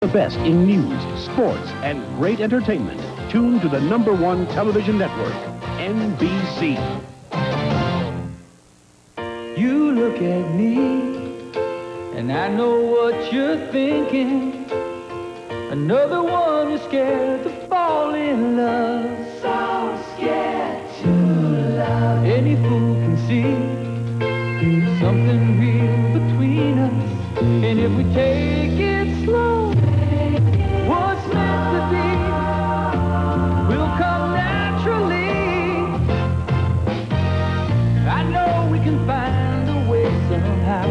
The best in news, sports, and great entertainment. Tuned to the #1 television network, NBC. You look at me, and I know what you're thinking. Another one who's scared to fall in love. So scared to love. Any fool can see something real between us. And if we take it slow, what's meant to be will come naturally. I know we can find a way somehow.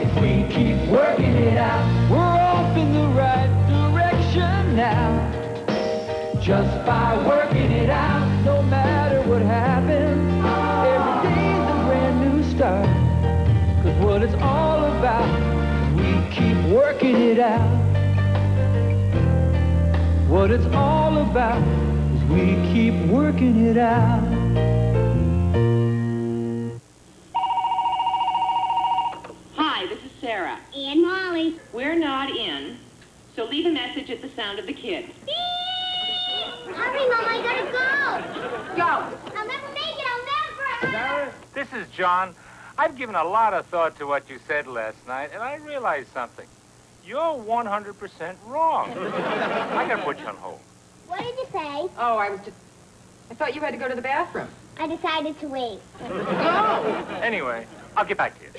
If we keep working it out, we're off in the right direction now. Just by working it out, no matter what happens, every day's a brand new start. 'Cause what it's all about is we keep working it out. What it's all about is we keep working it out. Hi, this is Sarah. And Molly. We're not in, so leave a message at the sound of the kid. Beep! Hurry, Mom, I gotta go. Go! I'll never make it. I'll never. Sarah, this is John. I've given a lot of thought to what you said last night, and I realized something. You're 100% wrong. I gotta put you on hold. What did you say? Oh, I thought you had to go to the bathroom. I decided to wait. Go! Anyway, I'll get back to you.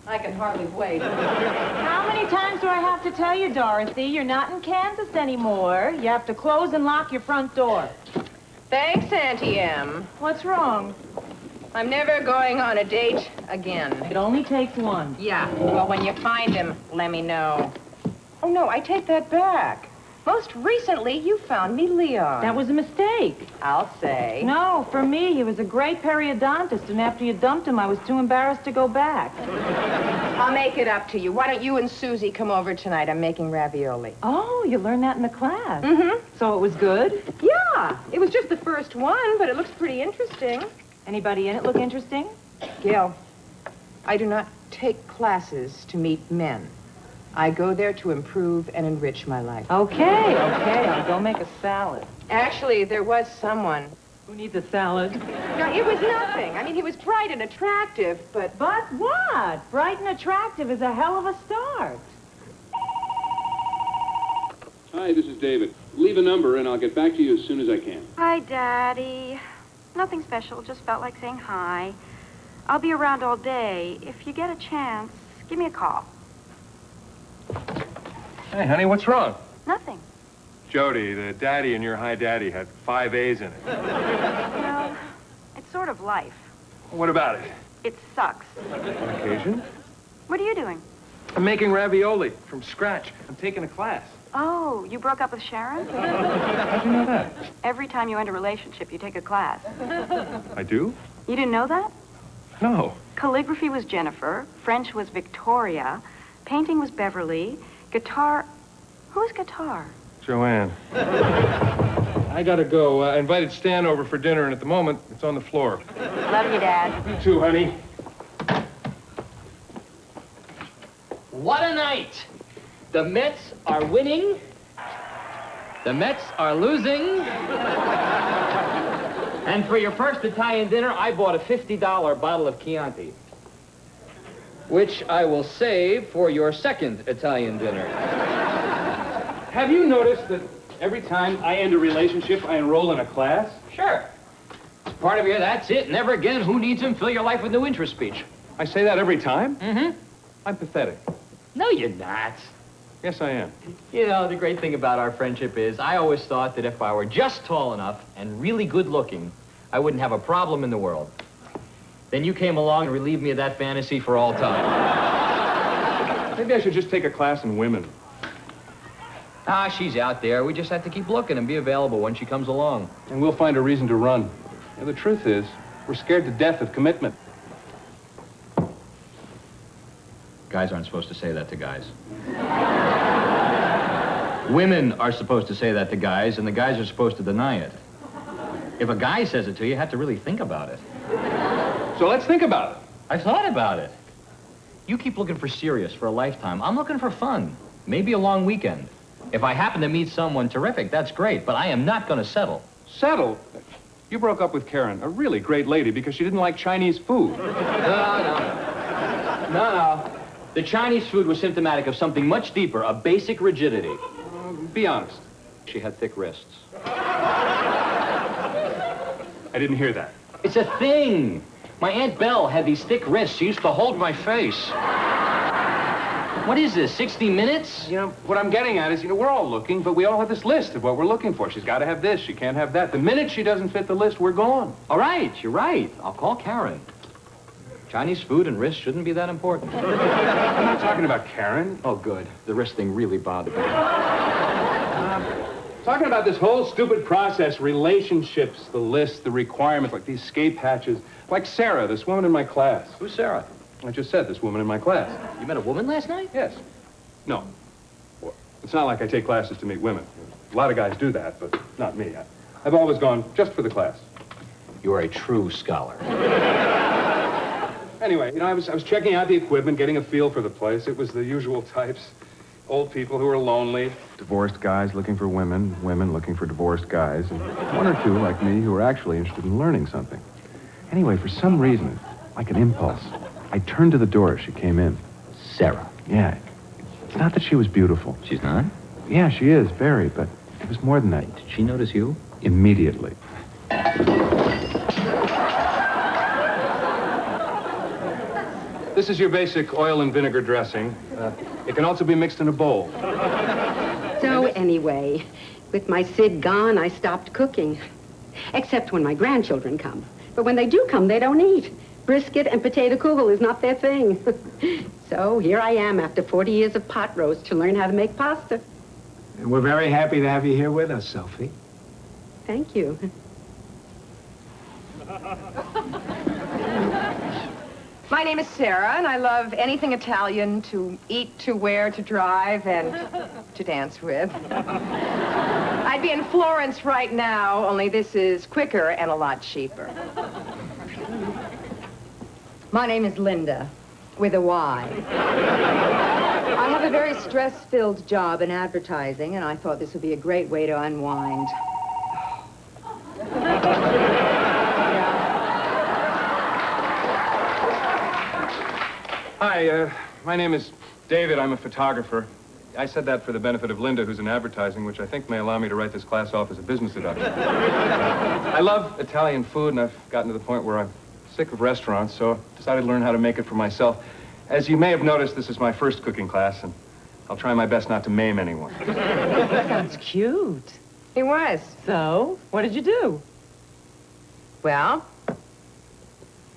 I can hardly wait. How many times do I have to tell you, Dorothy? You're not in Kansas anymore. You have to close and lock your front door. Thanks, Auntie M. What's wrong? I'm never going on a date again. It only takes one. Yeah, well, when you find him, let me know. Oh, no, I take that back. Most recently, you found me Leon. That was a mistake. I'll say. No, for me, he was a great periodontist, and after you dumped him, I was too embarrassed to go back. I'll make it up to you. Why don't you and Susie come over tonight? I'm making ravioli. Oh, you learned that in the class. Mm-hmm. So it was good? Yeah, it was just the first one, but it looks pretty interesting. Anybody in it look interesting? Gil, I do not take classes to meet men. I go there to improve and enrich my life. Okay, I'll go make a salad. Actually, there was someone. Who needs a salad? No, it was nothing. I mean, he was bright and attractive, but... But what? Bright and attractive is a hell of a start. Hi, this is David. Leave a number and I'll get back to you as soon as I can. Hi, Daddy. Nothing special, just felt like saying hi. I'll be around all day. If you get a chance, give me a call. Hey, honey, what's wrong? Nothing. Jody, the daddy in your high daddy had 5 A's in it. You know, it's sort of life. What about it? It sucks. On occasion? What are you doing? I'm making ravioli from scratch. I'm taking a class. Oh, you broke up with Sharon? How'd you know that? Every time you end a relationship, you take a class. I do? You didn't know that? No. Calligraphy was Jennifer. French was Victoria. Painting was Beverly. Guitar... Who's guitar? Joanne. I gotta go. I invited Stan over for dinner, and at the moment, it's on the floor. Love you, Dad. You too, honey. What a night! The Mets are winning. The Mets are losing. And for your first Italian dinner, I bought a $50 bottle of Chianti, which I will save for your second Italian dinner. Have you noticed that every time I end a relationship, I enroll in a class? Sure. It's part of your that's it, never again, who needs him, fill your life with new interest speech. I say that every time? Mm-hmm. I'm pathetic. No, you're not. Yes, I am. You know, the great thing about our friendship is I always thought that if I were just tall enough and really good looking, I wouldn't have a problem in the world. Then you came along and relieved me of that fantasy for all time. Maybe I should just take a class in women. Ah, she's out there. We just have to keep looking and be available when she comes along. And we'll find a reason to run. And the truth is, we're scared to death of commitment. Guys aren't supposed to say that to guys. Women are supposed to say that to guys, and the guys are supposed to deny it. If a guy says it to you, you have to really think about it. So let's think about it. I've thought about it. You keep looking for serious for a lifetime. I'm looking for fun. Maybe a long weekend. If I happen to meet someone terrific, that's great, but I am not going to settle. Settle? You broke up with Karen, a really great lady, because she didn't like Chinese food. No. The Chinese food was symptomatic of something much deeper, a basic rigidity. Be honest. She had thick wrists. I didn't hear that. It's a thing. My Aunt Belle had these thick wrists. She used to hold my face. What is this, 60 Minutes? You know, what I'm getting at is, we're all looking, but we all have this list of what we're looking for. She's got to have this. She can't have that. The minute she doesn't fit the list, we're gone. All right, you're right. I'll call Karen. Chinese food and wrists shouldn't be that important. I'm not talking about Karen. Oh, good. The wrist thing really bothered me. Talking about this whole stupid process, relationships, the list, the requirements, like these escape hatches. Like Sarah, this woman in my class. Who's Sarah? I just said this woman in my class. You met a woman last night? Yes. No. Well, it's not like I take classes to meet women. A lot of guys do that, but not me. I've always gone just for the class. You are a true scholar. Anyway, I was checking out the equipment, getting a feel for the place. It was the usual types. Old people who are lonely, divorced guys looking for women, women looking for divorced guys, and one or two like me who are actually interested in learning something. Anyway, for some reason, like an impulse, I turned to the door as she came in. Sarah. Yeah. It's not that she was beautiful. She's not? Yeah, she is, very, but it was more than that. Did she notice you? Immediately. This is your basic oil and vinegar dressing. It can also be mixed in a bowl. So anyway, with my Sid gone, I stopped cooking. Except when my grandchildren come. But when they do come, they don't eat. Brisket and potato kugel is not their thing. So here I am after 40 years of pot roast to learn how to make pasta. And we're very happy to have you here with us, Sophie. Thank you. My name is Sarah, and I love anything Italian to eat, to wear, to drive, and to dance with. I'd be in Florence right now, only this is quicker and a lot cheaper. My name is Linda, with a Y. I have a very stress-filled job in advertising, and I thought this would be a great way to unwind. Hi, my name is David. I'm a photographer. I said that for the benefit of Linda, who's in advertising, which I think may allow me to write this class off as a business deduction. I love Italian food, and I've gotten to the point where I'm sick of restaurants, so I decided to learn how to make it for myself. As you may have noticed, this is my first cooking class, and I'll try my best not to maim anyone. That's cute. He was. So, what did you do? Well,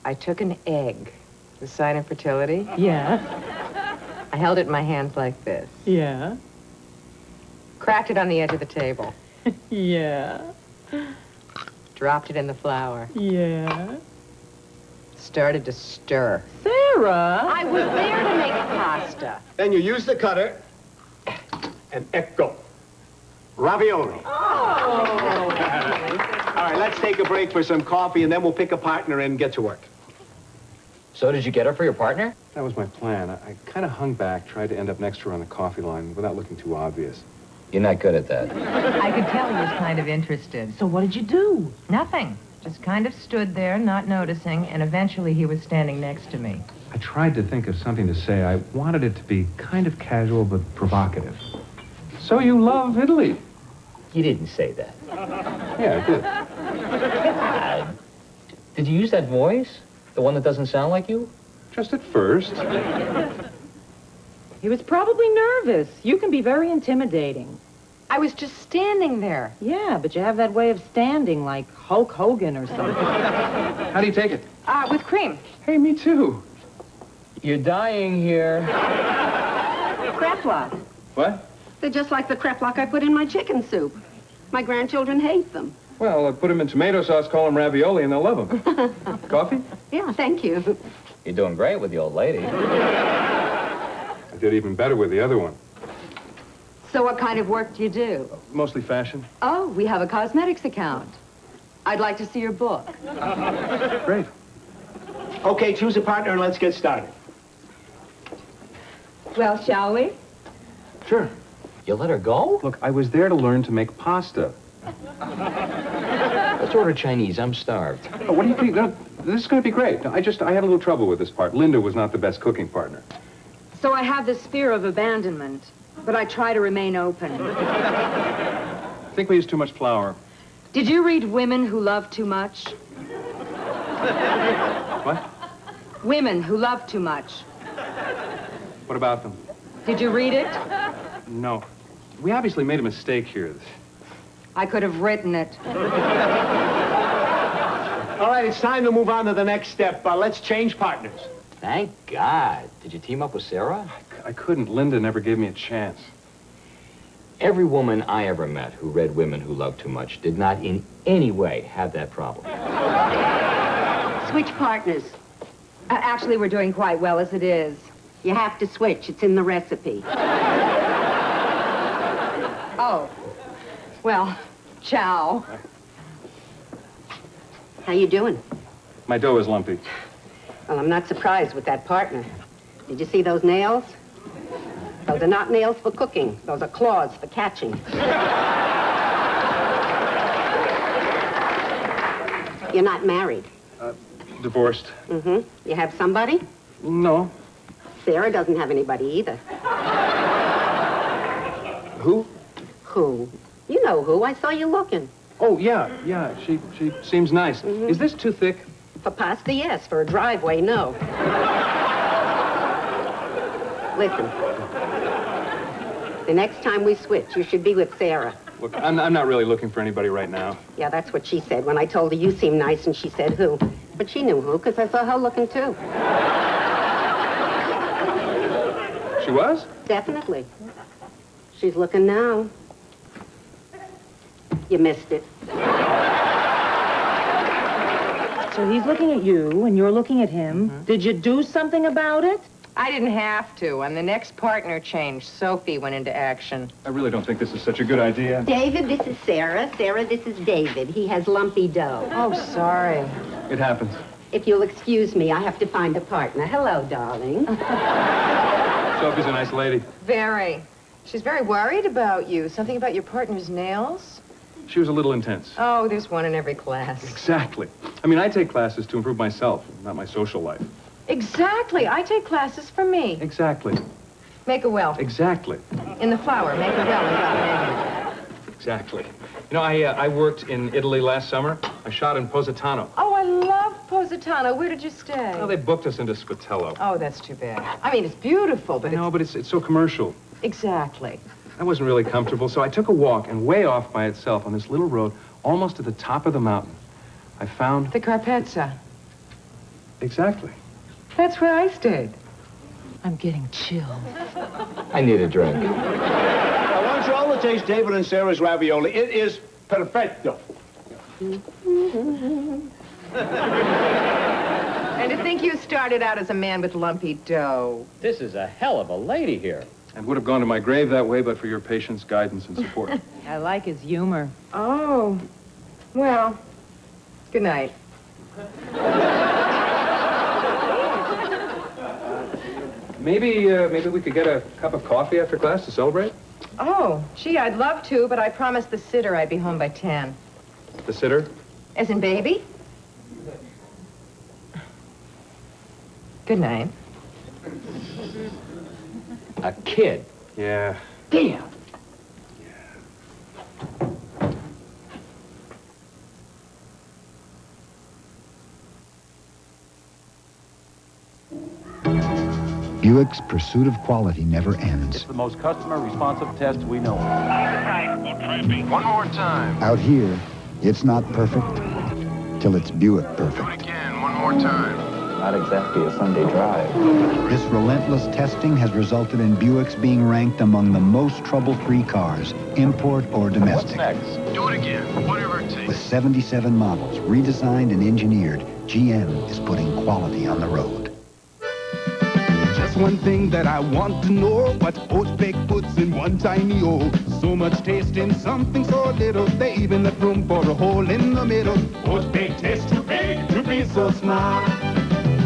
I took an egg, the sign of fertility. Yeah. I held it in my hands like this. Yeah. Cracked it on the edge of the table. Yeah. Dropped it in the flour. Yeah. Started to stir. Sarah! I was there to make pasta. Then you use the cutter and ecco. Ravioli. Oh! All right, let's take a break for some coffee, and then we'll pick a partner and get to work. So did you get her for your partner? That was my plan. I kind of hung back, tried to end up next to her on the coffee line without looking too obvious. You're not good at that. I could tell he was kind of interested. So what did you do? Nothing. Just kind of stood there, not noticing, and eventually he was standing next to me. I tried to think of something to say. I wanted it to be kind of casual but provocative. So you love Italy? You didn't say that. Yeah, I did. Did you use that voice? The one that doesn't sound like you? Just at first. He was probably nervous. You can be very intimidating. I was just standing there. Yeah, but you have that way of standing like Hulk Hogan or something. How do you take it? With cream. Hey, me too. You're dying here. Kreplach. What? They're just like the kreplach I put in my chicken soup. My grandchildren hate them. Well, put them in tomato sauce, call them ravioli, and they'll love them. Coffee? Yeah, thank you. You're doing great with the old lady. I did even better with the other one. So what kind of work do you do? Mostly fashion. Oh, we have a cosmetics account. I'd like to see your book. Great. Okay, choose a partner and let's get started. Well, shall we? Sure. You let her go? Look, I was there to learn to make pasta. Let's order Chinese. I'm starved. Oh, what do you think? No, this is going to be great. No, I had a little trouble with this part. Linda was not the best cooking partner. So I have this fear of abandonment, but I try to remain open. I think we use too much flour. Did you read Women Who Love Too Much? What? Women Who Love Too Much. What about them? Did you read it? No. We obviously made a mistake here. I could have written it. All right, it's time to move on to the next step. Let's change partners. Thank God. Did you team up with Sarah? I couldn't. Linda never gave me a chance. Every woman I ever met who read Women Who Love Too Much did not in any way have that problem. Switch partners. Actually, we're doing quite well as it is. You have to switch. It's in the recipe. Oh. Well, ciao. How you doing? My dough is lumpy. Well, I'm not surprised with that partner. Did you see those nails? Those are not nails for cooking. Those are claws for catching. You're not married. Divorced. Mm-hmm. You have somebody? No. Sarah doesn't have anybody either. Who? Who? You know who. I saw you looking. Oh, yeah. She seems nice. Mm-hmm. Is this too thick? For pasta, yes. For a driveway, no. Listen. The next time we switch, you should be with Sarah. Look, I'm not really looking for anybody right now. Yeah, that's what she said when I told her you seem nice, and she said who. But she knew who, because I saw her looking, too. She was? Definitely. She's looking now. You missed it. So he's looking at you, and you're looking at him. Mm-hmm. Did you do something about it? I didn't have to. And the next partner changed. Sophie went into action. I really don't think this is such a good idea. David, this is Sarah. Sarah, this is David. He has lumpy dough. Oh, sorry. It happens. If you'll excuse me, I have to find a partner. Hello, darling. Sophie's a nice lady. Very. She's very worried about you. Something about your partner's nails? She was a little intense. Oh, there's one in every class. Exactly. I mean, I take classes to improve myself, not my social life. Exactly. I take classes for me. Exactly. Make a well. Exactly. In the flour, make a well without making. Exactly. You know, I worked in Italy last summer. I shot in Positano. Oh, I love Positano. Where did you stay? Well, they booked us into Spitello. Oh, that's too bad. I mean, it's beautiful, but No, but it's so commercial. Exactly. I wasn't really comfortable, so I took a walk, and way off by itself on this little road, almost at the top of the mountain, I found... The Carpezza. Exactly. That's where I stayed. I'm getting chills. I need a drink. I want you all to taste David and Sarah's ravioli. It is perfecto. And to think you started out as a man with lumpy dough. This is a hell of a lady here. And would have gone to my grave that way, but for your patience, guidance, and support. I like his humor. Oh. Well, good night. Maybe we could get a cup of coffee after class to celebrate? Oh, gee, I'd love to, but I promised the sitter I'd be home by 10. The sitter? As in baby? Good night. A kid. Yeah. Damn. Buick's pursuit of quality never ends. It's the most customer-responsive test we know of. One more time. Out here, it's not perfect till it's Buick perfect. Again, one more time. Not exactly a Sunday drive. This relentless testing has resulted in Buicks being ranked among the most trouble-free cars, import or domestic. What's next? Do it again, whatever it takes. With 77 models redesigned and engineered, GM is putting quality on the road. Just one thing that I want to know, what Oatbake puts in one tiny O. So much taste in something so little, they even left room for a hole in the middle. Oatbake tastes too big to be so smart.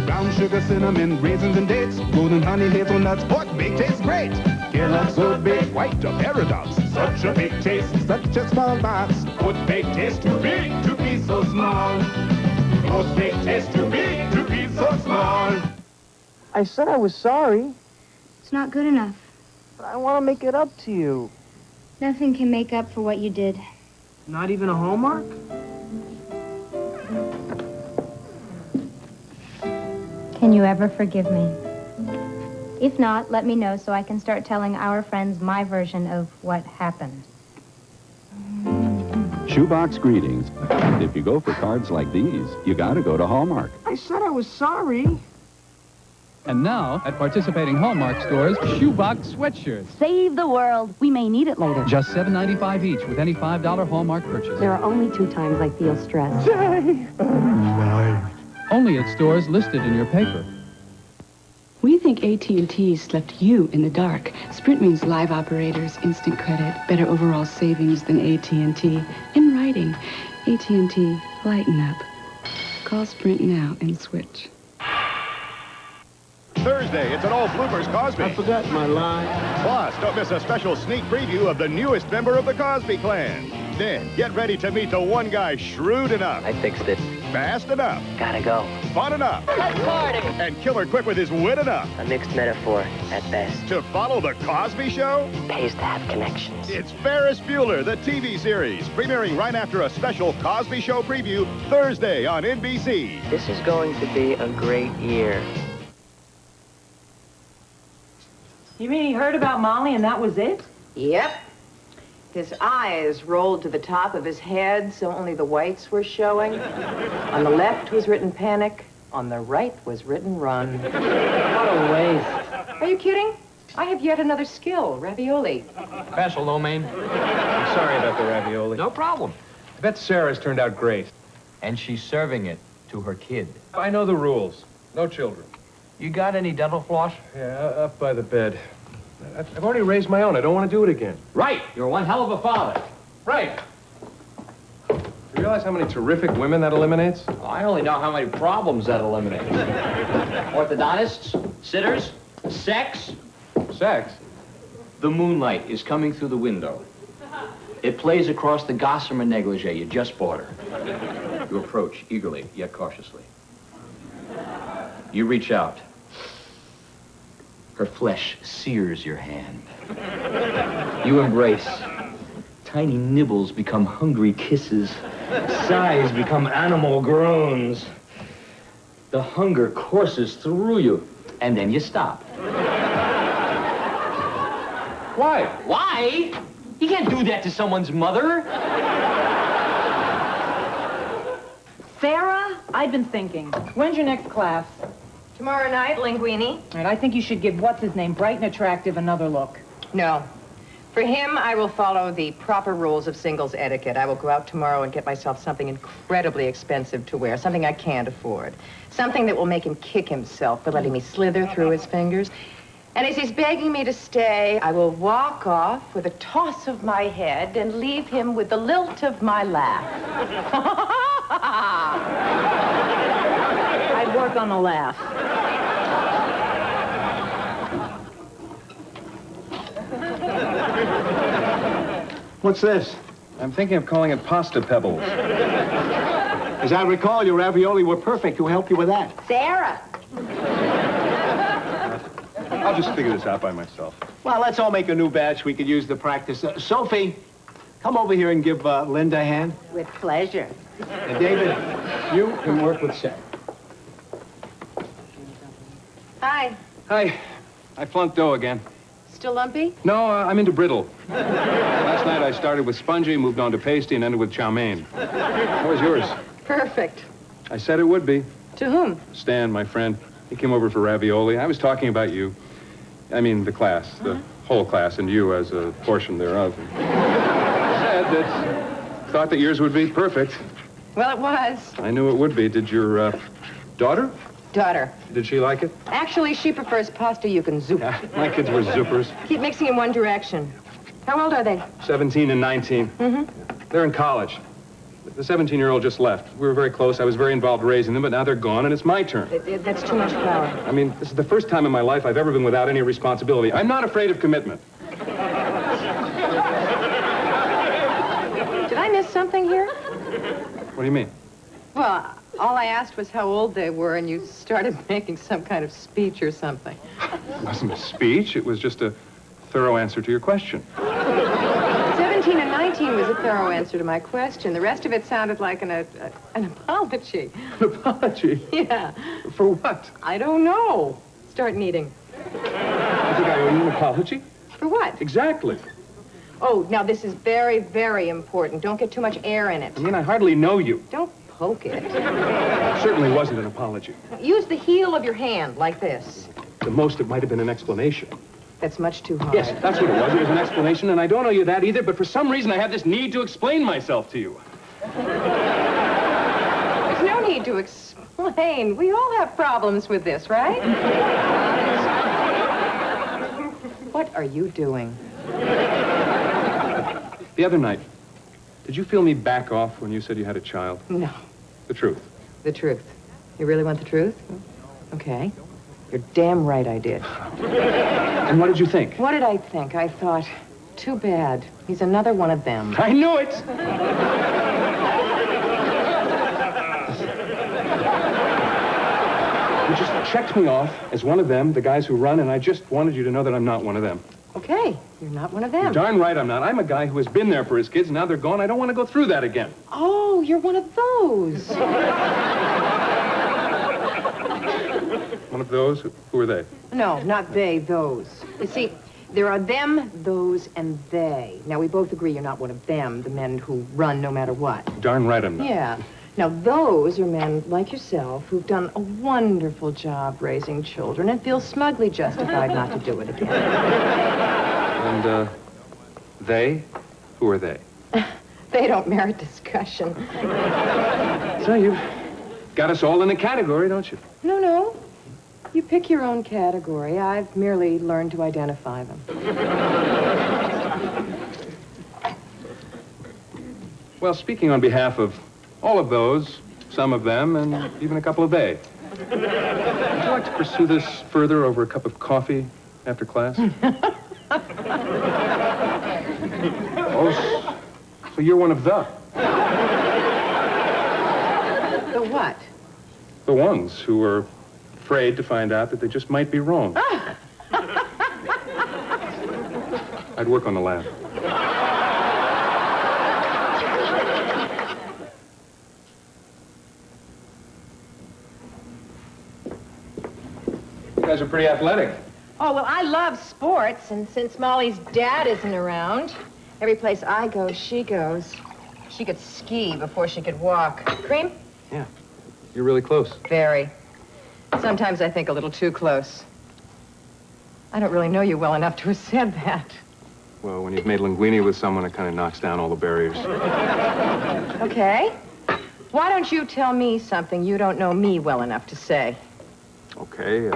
Brown sugar, cinnamon, raisins and dates, golden honey, hazelnuts, Oatbake tastes great. Kellogg's Oat Baked White, a paradox. Such a big taste, such a small box. Oat Baked tastes too big to be so small. Oat Baked tastes too big to be so small. I said I was sorry, It's not good enough. but I want to make it up to you. Nothing can make up for what you did. Not even a Hallmark? Can you ever forgive me? If not, let me know so I can start telling our friends my version of what happened. Shoebox greetings. If you go for cards like these, you gotta go to Hallmark. I said I was sorry. And now, at participating Hallmark stores, shoebox sweatshirts. Save the world. We may need it later. Just $7.95 each with any $5 Hallmark purchase. There are only 2 times I feel stressed. Only at stores listed in your paper. We think AT&T slept you in the dark. Sprint means live operators, instant credit, better overall savings than AT&T. In writing, AT&T, lighten up. Call Sprint now and switch. Thursday, it's an all bloopers Cosby. I forgot my line. Plus, don't miss a special sneak preview of the newest member of the Cosby Clan. Then, get ready to meet the one guy shrewd enough. I fixed it. Fast enough. Gotta go. Fun enough. Let's party. And killer quick with his wit enough. A mixed metaphor at best. To follow the Cosby Show? Pays to have connections. It's Ferris Bueller, the TV series, premiering right after a special Cosby Show preview Thursday on NBC. This is going to be a great year. You mean he heard about Molly and that was it? Yep. His eyes rolled to the top of his head, so only the whites were showing. On the left was written panic. On the right was written run. What a waste. Are you kidding? I have yet another skill, ravioli. Special, no, Mame. I'm sorry about the ravioli. No problem. I bet Sarah's turned out great. And she's serving it to her kid. I know the rules. No children. You got any dental floss? Yeah, up by the bed. I've already raised my own. I don't want to do it again. Right. You're one hell of a father. Right. You realize how many terrific women that eliminates? I only know how many problems that eliminates. Orthodontists, sitters, sex. Sex? The moonlight is coming through the window. It plays across the gossamer negligee you just bought her. You approach eagerly, yet cautiously. You reach out. Her flesh sears your hand. You embrace. Tiny nibbles become hungry kisses. Sighs become animal groans. The hunger courses through you, and then you stop. Why? Why? You can't do that to someone's mother. Sarah, I've been thinking. When's your next class? Tomorrow night, linguine. All right, I think you should give what's-his-name, bright and attractive, another look. No. For him, I will follow the proper rules of singles etiquette. I will go out tomorrow and get myself something incredibly expensive to wear, something I can't afford. Something that will make him kick himself for letting me slither through his fingers. And as he's begging me to stay, I will walk off with a toss of my head and leave him with the lilt of my laugh. I'd work on the laugh. What's this? I'm thinking of calling it pasta pebbles. As I recall, your ravioli were perfect. Who helped you with that? Sarah! I'll just figure this out by myself. Well, let's all make a new batch. We could use the practice. Sophie, come over here and give Linda a hand. With pleasure. And David, you can work with Sarah. Hi. Hi. I flunked dough again. Still lumpy? No, I'm into brittle. Last night I started with spongy, moved on to pasty, and ended with chow mein. How was yours? Perfect. I said it would be. To whom? Stan, my friend. He came over for ravioli. I was talking about you. I mean, the class, the whole class, and you as a portion thereof. Said that, thought that yours would be perfect. Well, it was. I knew it would be. Did your daughter? Daughter. Did she like it? Actually, she prefers pasta you can zoop. Yeah, my kids were zoopers. Keep mixing in one direction. How old are they? 17 and 19. Mm-hmm. They're in college. The 17-year-old just left. We were very close. I was very involved raising them, but now they're gone, and it's my turn. That's too much power. I mean, this is the first time in my life I've ever been without any responsibility. I'm not afraid of commitment. Did I miss something here? What do you mean? Well, all I asked was how old they were, and you started making some kind of speech or something. It wasn't a speech. It was just a thorough answer to your question. 17 and 19 was a thorough answer to my question. The rest of it sounded like an apology. An apology? Yeah. For what? I don't know. Start kneading. You think I owe you an apology? For what? Exactly. Oh, now this is very, very important. Don't get too much air in it. I mean, I hardly know you. Don't poke it. It certainly wasn't an apology. Use the heel of your hand, like this. The most, it might have been an explanation. That's much too hard. Yes, that's what it was. It was an explanation, and I don't owe you that either, but for some reason I have this need to explain myself to you. There's no need to explain. We all have problems with this, right? What are you doing? The other night, did you feel me back off when you said you had a child? No. The truth. The truth. You really want the truth? Okay. You're damn right I did. And what did you think? What did I think? I thought, too bad. He's another one of them. I knew it! You just checked me off as one of them, the guys who run, and I just wanted you to know that I'm not one of them. Okay, you're not one of them. You're darn right I'm not. I'm a guy who has been there for his kids, and now they're gone. I don't want to go through that again. Oh, you're one of those. One of those? Who are they? No, not they, those. You see, there are them, those, and they. Now, we both agree you're not one of them, the men who run no matter what. Darn right I'm not. Yeah. Now, those are men like yourself who've done a wonderful job raising children and feel smugly justified not to do it again. And, they? Who are they? They don't merit discussion. So you've got us all in a category, don't you? No. You pick your own category. I've merely learned to identify them. Well, speaking on behalf of all of those, some of them, and even a couple of they, would you like to pursue this further over a cup of coffee after class? Oh, so you're one of the. The what? The ones who are afraid to find out that they just might be wrong. I'd work on the lab. You guys are pretty athletic. Oh, well, I love sports, and since Molly's dad isn't around, every place I go, she goes. She could ski before she could walk. Cream? Yeah. You're really close. Very. Sometimes I think a little too close. I don't really know you well enough to have said that. Well, when you've made linguine with someone, it kind of knocks down all the barriers. Okay. Why don't you tell me something you don't know me well enough to say? Okay.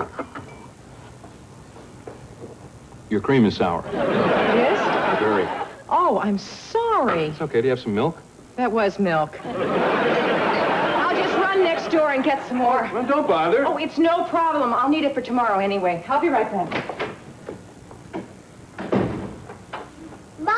Your cream is sour. It is? Very. Oh, I'm sorry. It's okay. Do you have some milk? That was milk. I'll just run next door and get some more. Well, don't bother. Oh, it's no problem. I'll need it for tomorrow anyway. I'll be right back. Mom!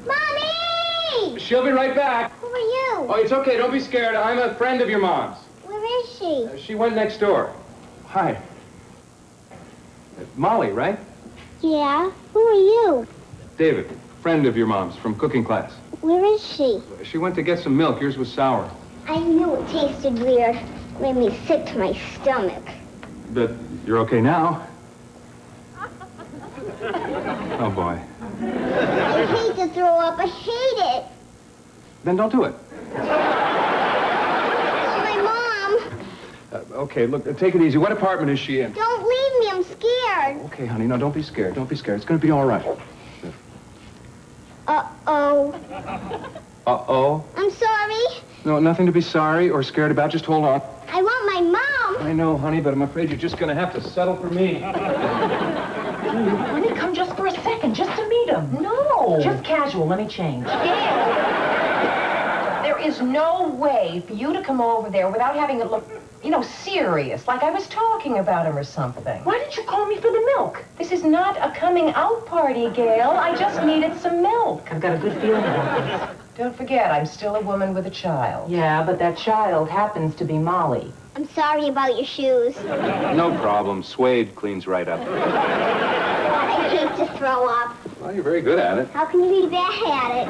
Mommy! She'll be right back. Who are you? Oh, it's okay. Don't be scared. I'm a friend of your mom's. Where is she? She went next door. Hi. Molly, right? Yeah. Who are you? David, friend of your mom's from cooking class. Where is she? She went to get some milk. Yours was sour. I knew it tasted weird. Made me sick to my stomach. But you're okay now. Oh, boy. I hate to throw up. I hate it. Then don't do it. My mom. Okay, look, take it easy. What apartment is she in? Don't leave me. I'm scared. Okay, honey, no, don't be scared. Don't be scared. It's going to be all right. Uh-oh. Uh-oh? I'm sorry. No, nothing to be sorry or scared about. Just hold on. I want my mom. I know, honey, but I'm afraid you're just going to have to settle for me. Honey, come just for a second, just to meet him. No. Just casual, let me change. There is no way for you to come over there without having it look, serious, like I was talking about him or something. Why didn't you call me for the milk? This is not a coming out party, Gail. I just needed some milk. I've got a good feeling about this. Don't forget, I'm still a woman with a child. Yeah, but that child happens to be Molly. I'm sorry about your shoes. No problem. Suede cleans right up. I hate to throw up. Well, you're very good at it. How can you be bad at it?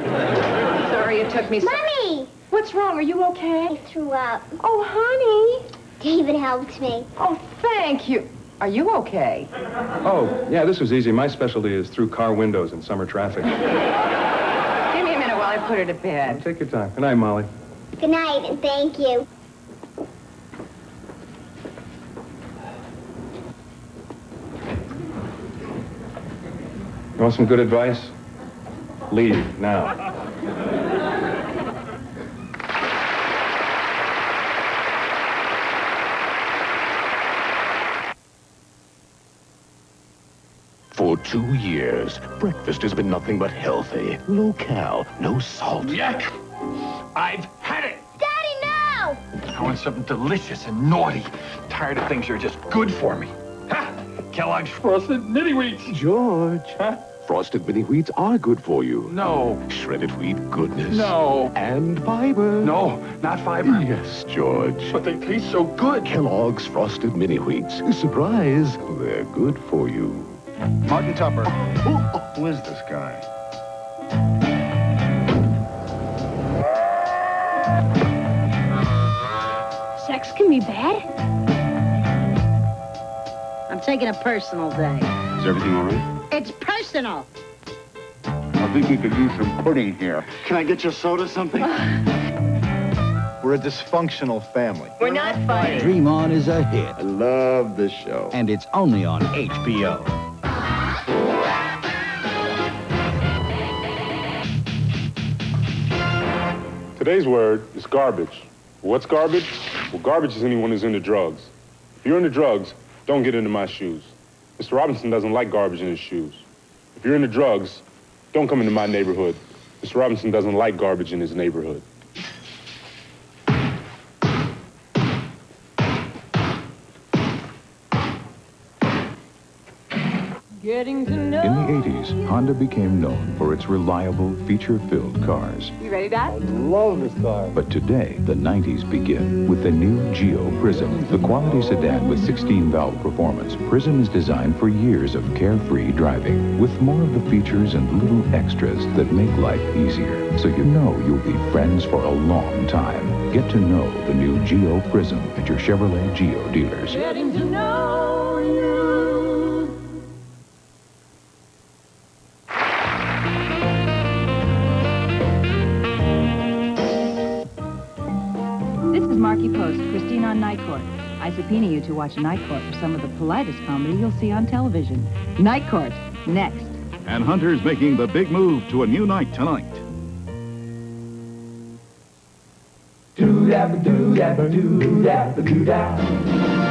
Sorry it took me so... Mommy! What's wrong? Are you okay? I threw up. Oh, honey. David helped me. Oh, thank you. Are you okay? Oh, yeah, this was easy. My specialty is through car windows in summer traffic. Give me a minute while I put her to bed. Take your time. Good night, Molly. Good night, and thank you. You want some good advice? Leave now. For 2 years, breakfast has been nothing but healthy, low-cal, no salt. Yuck! I've had it! Daddy, no! I want something delicious and naughty. Tired of things that are just good for me. Ha! Kellogg's Frosted Mini Wheats. George. Huh? Frosted Mini Wheats are good for you. No. Shredded wheat goodness. No. And fiber. No, not fiber. Yes, George. But they taste so good. Kellogg's Frosted Mini Wheats. Surprise, they're good for you. Martin Tupper. Who is this guy? Sex can be bad. I'm taking a personal day. Is everything all right? It's personal. I think we could use some pudding here. Can I get you a soda, something? We're a dysfunctional family. We're not fighting. Dream On is a hit. I love this show. And it's only on HBO. Today's word is garbage. What's garbage? Well, garbage is anyone who's into drugs. If you're into drugs, don't get into my shoes. Mr. Robinson doesn't like garbage in his shoes. If you're into drugs, don't come into my neighborhood. Mr. Robinson doesn't like garbage in his neighborhood. Getting to know. In the 80s, Honda became known for its reliable, feature-filled cars. You ready, Dad? I love this car. But today, the 90s begin with the new Geo Prism. The quality sedan with 16-valve performance, Prism is designed for years of carefree driving, with more of the features and little extras that make life easier. So you know you'll be friends for a long time. Get to know the new Geo Prism at your Chevrolet Geo dealers. Getting to know you. This is Marky Post, Christine on Night Court. I subpoena you to watch Night Court for some of the politest comedy you'll see on television. Night Court, next. And Hunter's making the big move to a new night tonight. Do-dabba-do-dabba-do-dabba-do-da.